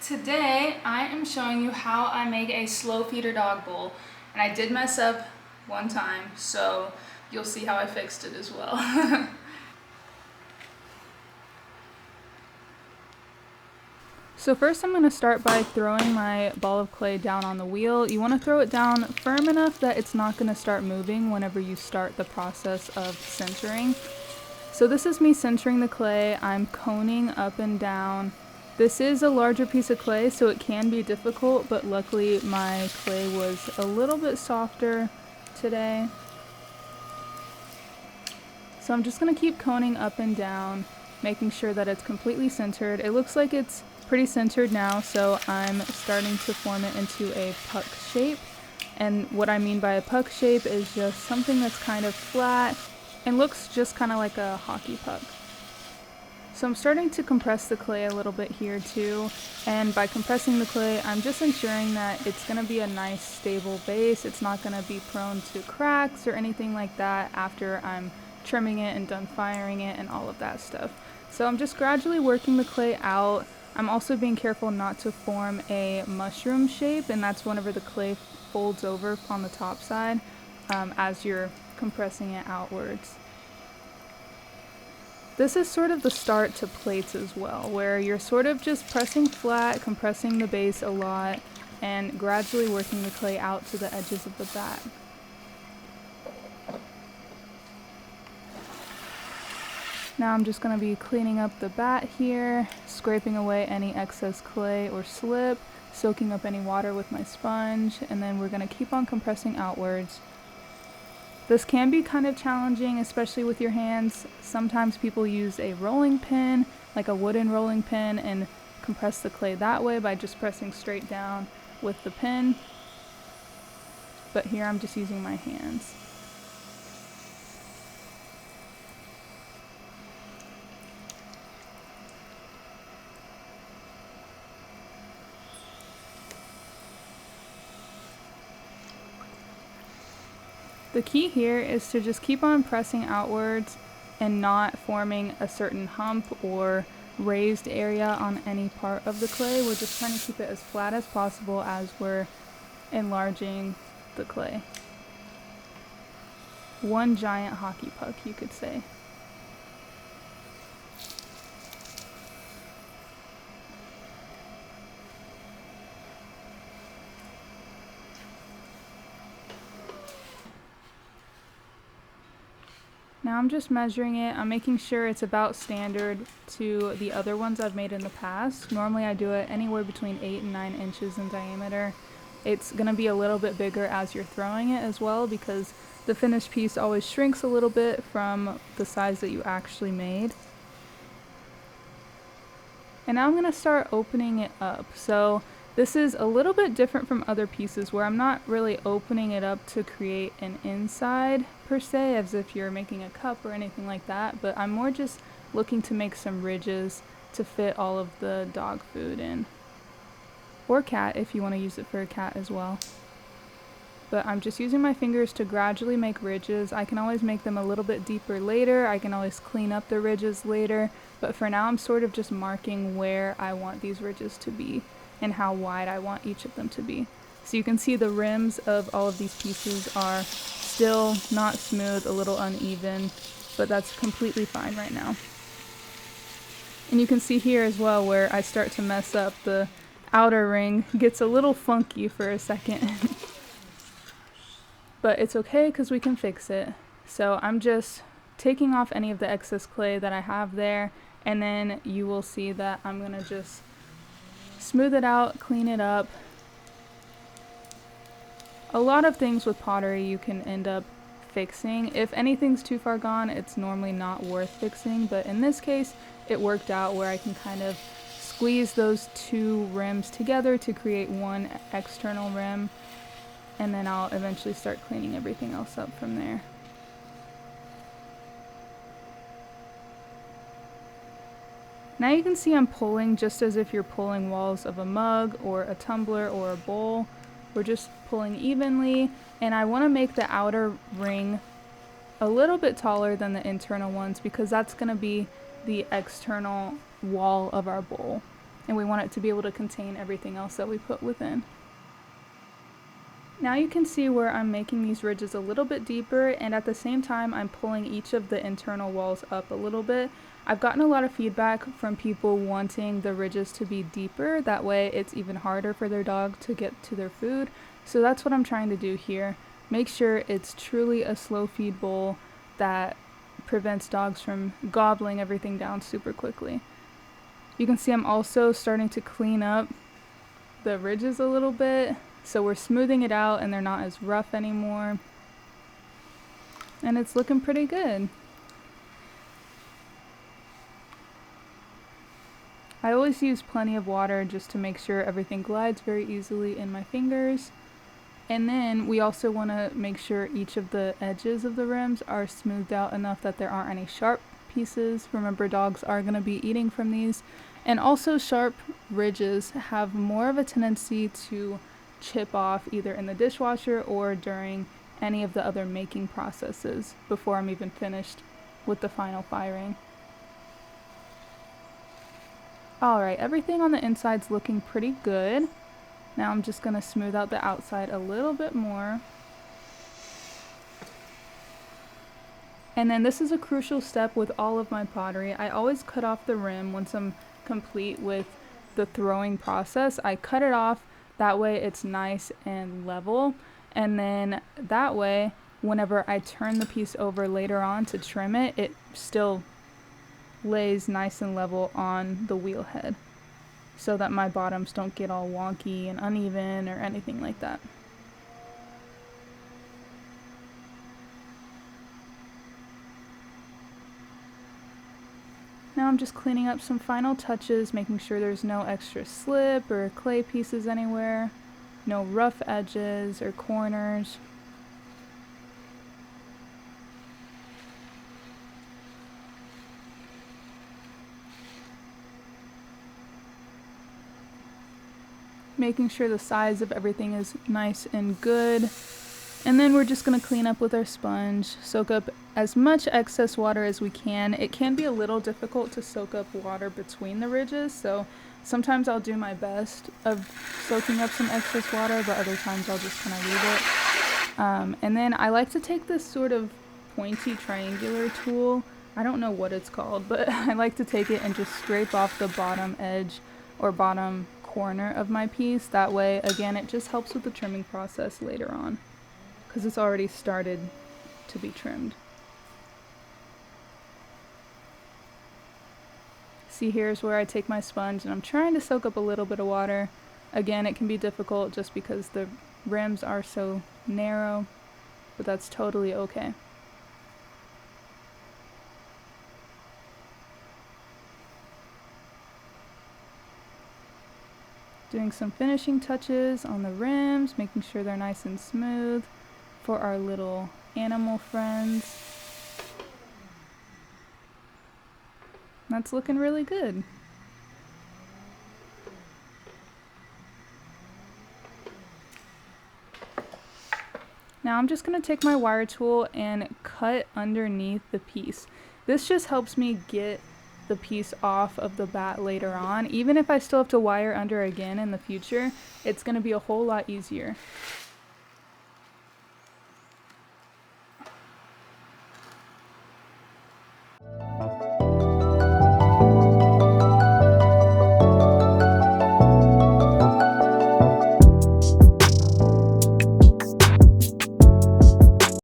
Today I am showing you how I make a slow feeder dog bowl, and I did mess up one time, so you'll see how I fixed it as well. So first I'm going to start by throwing my ball of clay down on the wheel. You want to throw it down firm enough that it's not going to start moving whenever you start the process of centering. So this is me centering the clay. I'm coning up and down. This is a larger piece of clay, so it can be difficult, but luckily my clay was a little bit softer today. So I'm just going to keep coning up and down, making sure that it's completely centered. It looks like it's pretty centered now, so I'm starting to form it into a puck shape. And what I mean by a puck shape is just something that's kind of flat and looks just kind of like a hockey puck. So I'm starting to compress the clay a little bit here too, and by compressing the clay I'm just ensuring that it's going to be a nice stable base. It's not going to be prone to cracks or anything like that after I'm trimming it and done firing it and all of that stuff. So I'm just gradually working the clay out. I'm also being careful not to form a mushroom shape, and that's whenever the clay folds over on the top side as you're compressing it outwards. This is sort of the start to plates as well, where you're sort of just pressing flat, compressing the base a lot, and gradually working the clay out to the edges of the bat. Now I'm just going to be cleaning up the bat here, scraping away any excess clay or slip, soaking up any water with my sponge, and then we're going to keep on compressing outwards. This can be kind of challenging, especially with your hands. Sometimes people use a rolling pin, like a wooden rolling pin, and compress the clay that way by just pressing straight down with the pin. But here I'm just using my hands. The key here is to just keep on pressing outwards and not forming a certain hump or raised area on any part of the clay. We're just trying to keep it as flat as possible as we're enlarging the clay. One giant hockey puck, you could say. Now I'm just measuring it. I'm making sure it's about standard to the other ones I've made in the past. Normally I do it anywhere between 8 and 9 inches in diameter. It's going to be a little bit bigger as you're throwing it as well, because the finished piece always shrinks a little bit from the size that you actually made. And now I'm going to start opening it up. So this is a little bit different from other pieces where I'm not really opening it up to create an inside per se, as if you're making a cup or anything like that, but I'm more just looking to make some ridges to fit all of the dog food in. Or cat, if you want to use it for a cat as well. But I'm just using my fingers to gradually make ridges. I can always make them a little bit deeper later. I can always clean up the ridges later, but for now I'm sort of just marking where I want these ridges to be and how wide I want each of them to be. So you can see the rims of all of these pieces are still not smooth, a little uneven, but that's completely fine right now. And you can see here as well where I start to mess up. The outer ring gets a little funky for a second. But it's okay because we can fix it. So I'm just taking off any of the excess clay that I have there, and then you will see that I'm going to just smooth it out, clean it up. A lot of things with pottery you can end up fixing. If anything's too far gone, it's normally not worth fixing, but in this case it worked out where I can kind of squeeze those two rims together to create one external rim, and then I'll eventually start cleaning everything else up from there. Now you can see I'm pulling just as if you're pulling walls of a mug or a tumbler or a bowl. We're just pulling evenly, and I want to make the outer ring a little bit taller than the internal ones because that's going to be the external wall of our bowl. and we want it to be able to contain everything else that we put within. Now you can see where I'm making these ridges a little bit deeper, and at the same time I'm pulling each of the internal walls up a little bit. I've gotten a lot of feedback from people wanting the ridges to be deeper, that way it's even harder for their dog to get to their food. So that's what I'm trying to do here. Make sure it's truly a slow feed bowl that prevents dogs from gobbling everything down super quickly. You can see I'm also starting to clean up the ridges a little bit. So we're smoothing it out and they're not as rough anymore. And it's looking pretty good. I always use plenty of water just to make sure everything glides very easily in my fingers. And then we also want to make sure each of the edges of the rims are smoothed out enough that there aren't any sharp pieces. Remember, dogs are going to be eating from these. And also sharp ridges have more of a tendency to chip off either in the dishwasher or during any of the other making processes before I'm even finished with the final firing. Alright, everything on the inside's looking pretty good. Now I'm just going to smooth out the outside a little bit more. And then this is a crucial step with all of my pottery. I always cut off the rim once I'm complete with the throwing process. I cut it off. That way it's nice and level, and then that way whenever I turn the piece over later on to trim it, it still lays nice and level on the wheel head so that my bottoms don't get all wonky and uneven or anything like that. Now I'm just cleaning up some final touches, making sure there's no extra slip or clay pieces anywhere, no rough edges or corners. Making sure the size of everything is nice and good. And then we're just going to clean up with our sponge, soak up as much excess water as we can. It can be a little difficult to soak up water between the ridges, so sometimes I'll do my best of soaking up some excess water, but other times I'll just kind of leave it. And then I like to take this sort of pointy triangular tool. I don't know what it's called, but I like to take it and just scrape off the bottom edge or bottom corner of my piece. That way, again, it just helps with the trimming process later on, because it's already started to be trimmed. See, here's where I take my sponge and I'm trying to soak up a little bit of water. Again, it can be difficult just because the rims are so narrow, but that's totally okay. Doing some finishing touches on the rims, making sure they're nice and smooth for our little animal friends. That's looking really good. Now I'm just going to take my wire tool and cut underneath the piece. This just helps me get the piece off of the bat later on. Even if I still have to wire under again in the future, it's going to be a whole lot easier.